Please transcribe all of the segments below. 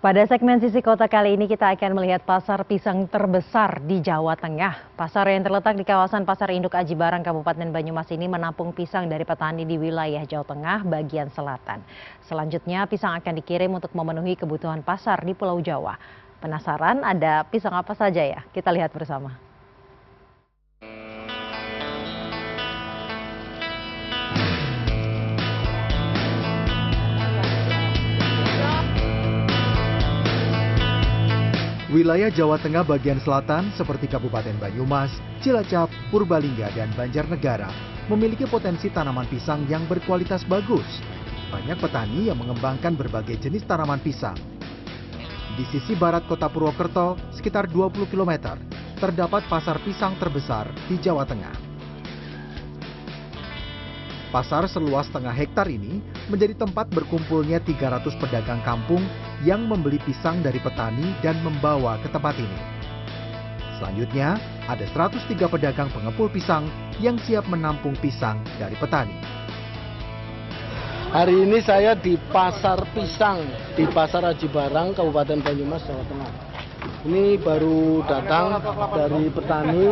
Pada segmen Sisi Kota kali ini kita akan melihat pasar pisang terbesar di Jawa Tengah. Pasar yang terletak di kawasan Pasar Induk Aji Barang, Kabupaten Banyumas ini menampung pisang dari petani di wilayah Jawa Tengah bagian selatan. Selanjutnya pisang akan dikirim untuk memenuhi kebutuhan pasar di Pulau Jawa. Penasaran ada pisang apa saja ya? Kita lihat bersama. Wilayah Jawa Tengah bagian selatan seperti Kabupaten Banyumas, Cilacap, Purbalingga, dan Banjarnegara memiliki potensi tanaman pisang yang berkualitas bagus. Banyak petani yang mengembangkan berbagai jenis tanaman pisang. Di sisi barat kota Purwokerto, sekitar 20 km, terdapat pasar pisang terbesar di Jawa Tengah. Pasar seluas setengah hektar ini menjadi tempat berkumpulnya 300 pedagang kampung yang membeli pisang dari petani dan membawa ke tempat ini. Selanjutnya, ada 103 pedagang pengepul pisang yang siap menampung pisang dari petani. Hari ini saya di pasar pisang di Pasar Aji Barang, Kabupaten Banyumas, Jawa Tengah. Ini baru datang dari petani.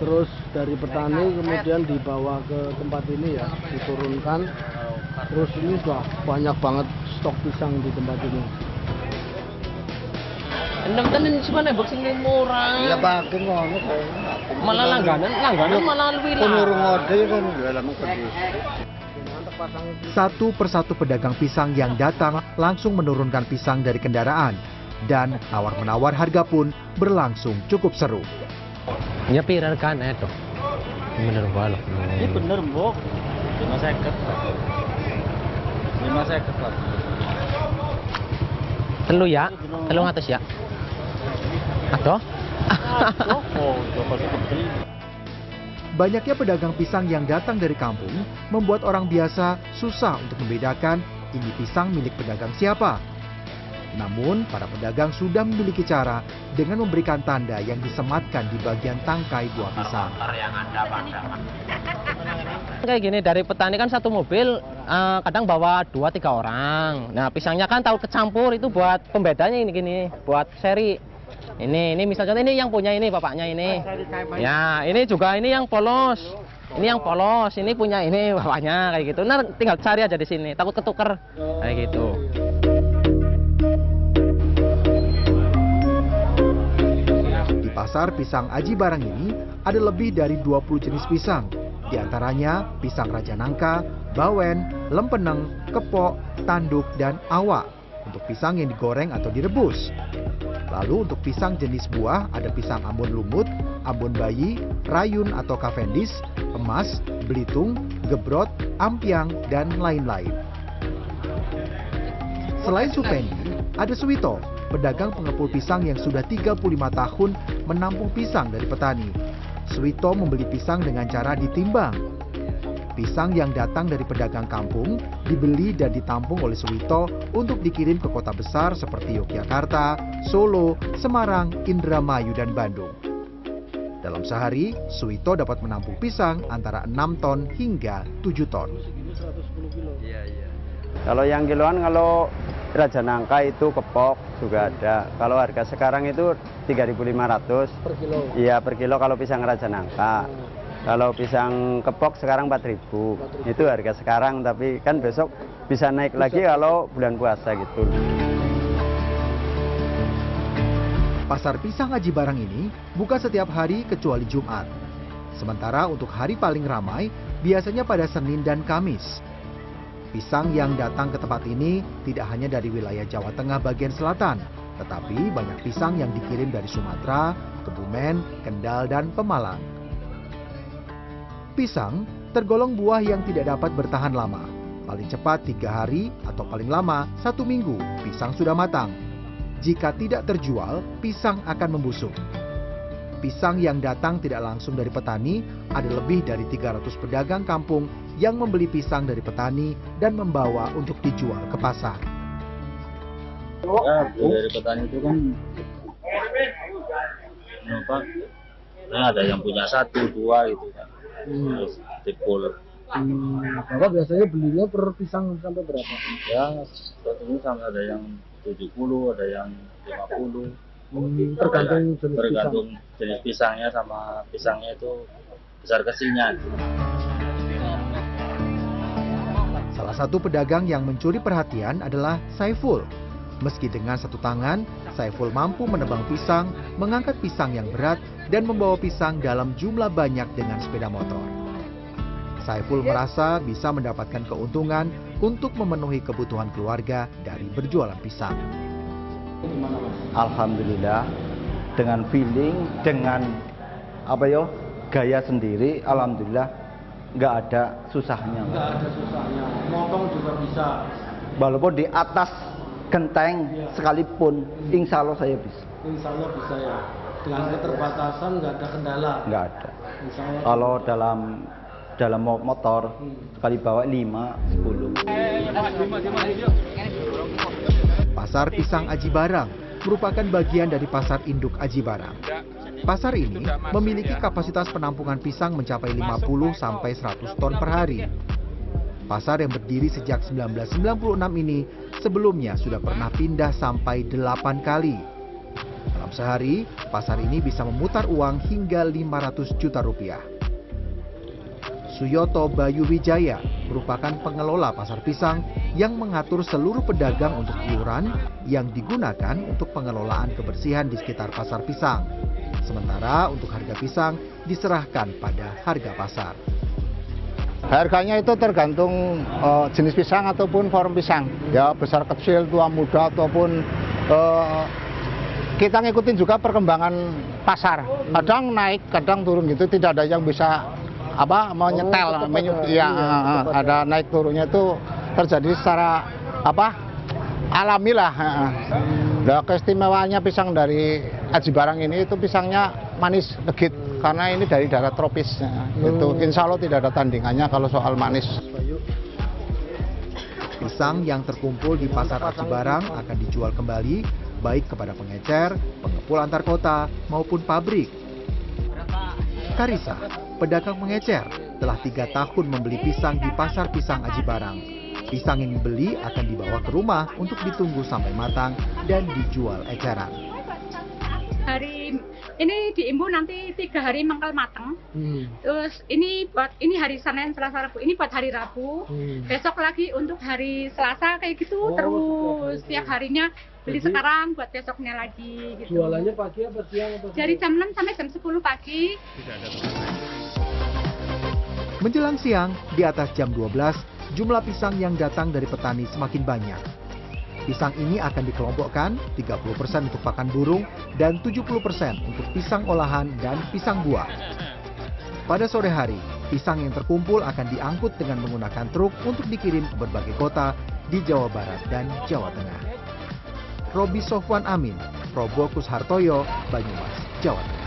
Terus dari petani kemudian dibawa ke tempat ini ya, diturunkan. Terus ini sudah banyak banget stok pisang di tempat ini. Endang tenan sih nembok sing murah. Ya pakai ngono kok. Malah langganan malah luwih lah. Penurung ngode kan dalam pedih. Satu persatu pedagang pisang yang datang langsung menurunkan pisang dari kendaraan dan tawar-menawar harga pun berlangsung cukup seru. Ya pirar kan itu. Bener balok. Ini bener, Mbok. 550. 550 lah. Telu ya? Telu ngatus ya? Aduh. Oh, coba beli. Banyaknya pedagang pisang yang datang dari kampung membuat orang biasa susah untuk membedakan ini pisang milik pedagang siapa. Namun, para pedagang sudah memiliki cara dengan memberikan tanda yang disematkan di bagian tangkai buah pisang. Kayak gini, dari petani kan satu mobil kadang bawa 2-3 orang. Nah, pisangnya kan tahu kecampur, itu buat pembedanya ini gini, buat seri. Ini misalnya ini yang punya ini bapaknya ini. Ya, ini juga ini yang polos. Ini yang polos, ini punya ini bapaknya kayak gitu. Nah, tinggal cari aja di sini, takut ketuker kayak gitu. Di pasar pisang Aji Barang ini ada lebih dari 20 jenis pisang. Di antaranya pisang Raja Nangka, bawen, lempeneng, kepok, tanduk, dan awak. Untuk pisang yang digoreng atau direbus. Lalu untuk pisang jenis buah ada pisang Ambon Lumut, Ambon Bayi, Rayun atau Cavendish, Emas, Belitung, Gebrot, Ampiang, dan lain-lain. Selain Supendi, ada Suwito, pedagang pengepul pisang yang sudah 35 tahun menampung pisang dari petani. Suwito membeli pisang dengan cara ditimbang. Pisang yang datang dari pedagang kampung dibeli dan ditampung oleh Suwito untuk dikirim ke kota besar seperti Yogyakarta, Solo, Semarang, Indramayu, dan Bandung. Dalam sehari, Suwito dapat menampung pisang antara 6 ton hingga 7 ton. Kalau yang kiloan, kalau Raja Nangka itu kepok juga ada. Kalau harga sekarang itu 3.500 Per kilo. Iya, per kilo kalau pisang Raja Nangka. Kalau pisang kepok sekarang 4.000. Itu harga sekarang, tapi kan besok bisa naik lagi kalau bulan puasa gitu. Pasar pisang Aji Barang ini buka setiap hari kecuali Jumat. Sementara untuk hari paling ramai biasanya pada Senin dan Kamis. Pisang yang datang ke tempat ini tidak hanya dari wilayah Jawa Tengah bagian selatan, tetapi banyak pisang yang dikirim dari Sumatera, Kebumen, Kendal, dan Pemalang. Pisang tergolong buah yang tidak dapat bertahan lama. Paling cepat 3 hari atau paling lama 1 minggu pisang sudah matang. Jika tidak terjual, pisang akan membusuk. Pisang yang datang tidak langsung dari petani, ada lebih dari 300 pedagang kampung yang membeli pisang dari petani dan membawa untuk dijual ke pasar. Ya, dari petani itu kan ada yang punya 1, 2 gitu kan. Terus dipul Bapak biasanya belinya per pisang sampai berapa? Ya, satunya sama ada yang 70, ada yang 50. Tergantung jenis Tergantung jenis pisangnya sama pisangnya itu besar kecilnya. Salah satu pedagang yang mencuri perhatian adalah Saiful. Meski dengan satu tangan, Saiful mampu menebang pisang, mengangkat pisang yang berat, dan membawa pisang dalam jumlah banyak dengan sepeda motor. Saiful merasa bisa mendapatkan keuntungan untuk memenuhi kebutuhan keluarga dari berjualan pisang. Alhamdulillah, dengan feeling, dengan gaya sendiri, alhamdulillah nggak ada susahnya. Nggak ada susahnya, motong juga bisa. Walaupun di atas genteng sekalipun, insya Allah saya bisa. Insya Allah bisa ya. Dengan keterbatasan nggak ada kendala. Nggak ada. Insya Allah. Kalau dalam motor sekali bawa 5, 10. Pasar Pisang Aji Barang merupakan bagian dari Pasar Induk Aji Barang. Pasar ini memiliki kapasitas penampungan pisang mencapai 50 sampai 100 ton per hari. Pasar yang berdiri sejak 1996 ini sebelumnya sudah pernah pindah sampai 8 kali. Dalam sehari, pasar ini bisa memutar uang hingga 500 juta rupiah. Suyoto Bayu Wijaya merupakan pengelola pasar pisang yang mengatur seluruh pedagang untuk iuran yang digunakan untuk pengelolaan kebersihan di sekitar pasar pisang. Sementara untuk harga pisang diserahkan pada harga pasar. Harganya itu tergantung jenis pisang ataupun form pisang. Ya besar kecil, tua muda ataupun kita ngikutin juga perkembangan pasar. Kadang naik, kadang turun gitu. Tidak ada yang bisa menyetel. Ada naik turunnya itu terjadi secara alami lah. Nah, keistimewaannya pisang dari Aji Barang ini itu pisangnya manis, legit. Karena ini dari daerah tropis. Itu insya Allah tidak ada tandingannya kalau soal manis. Pisang yang terkumpul di Pasar Aji Barang akan dijual kembali baik kepada pengecer, pengepul antar kota, maupun pabrik. Karisa, pedagang pengecer, telah 3 tahun membeli pisang di Pasar Pisang Aji Barang. Pisang yang dibeli akan dibawa ke rumah untuk ditunggu sampai matang dan dijual eceran. Hari ini diimbau nanti 3 hari mangkal matang. Terus ini hari Senin, Selasa, Rabu. Ini buat hari Rabu. Besok lagi untuk hari Selasa kayak gitu terus tiap harinya beli. Jadi, sekarang buat besoknya lagi gitu. Jualannya pagi apa siang atau dari jam 6 sampai jam 10 pagi. Menjelang siang, di atas jam 12, jumlah pisang yang datang dari petani semakin banyak. Pisang ini akan dikelompokkan 30% untuk pakan burung dan 70% untuk pisang olahan dan pisang buah. Pada sore hari, pisang yang terkumpul akan diangkut dengan menggunakan truk untuk dikirim ke berbagai kota di Jawa Barat dan Jawa Tengah. Robi Sofwan Amin, Probo Kushartoyo, Banyumas, Jawa Tengah.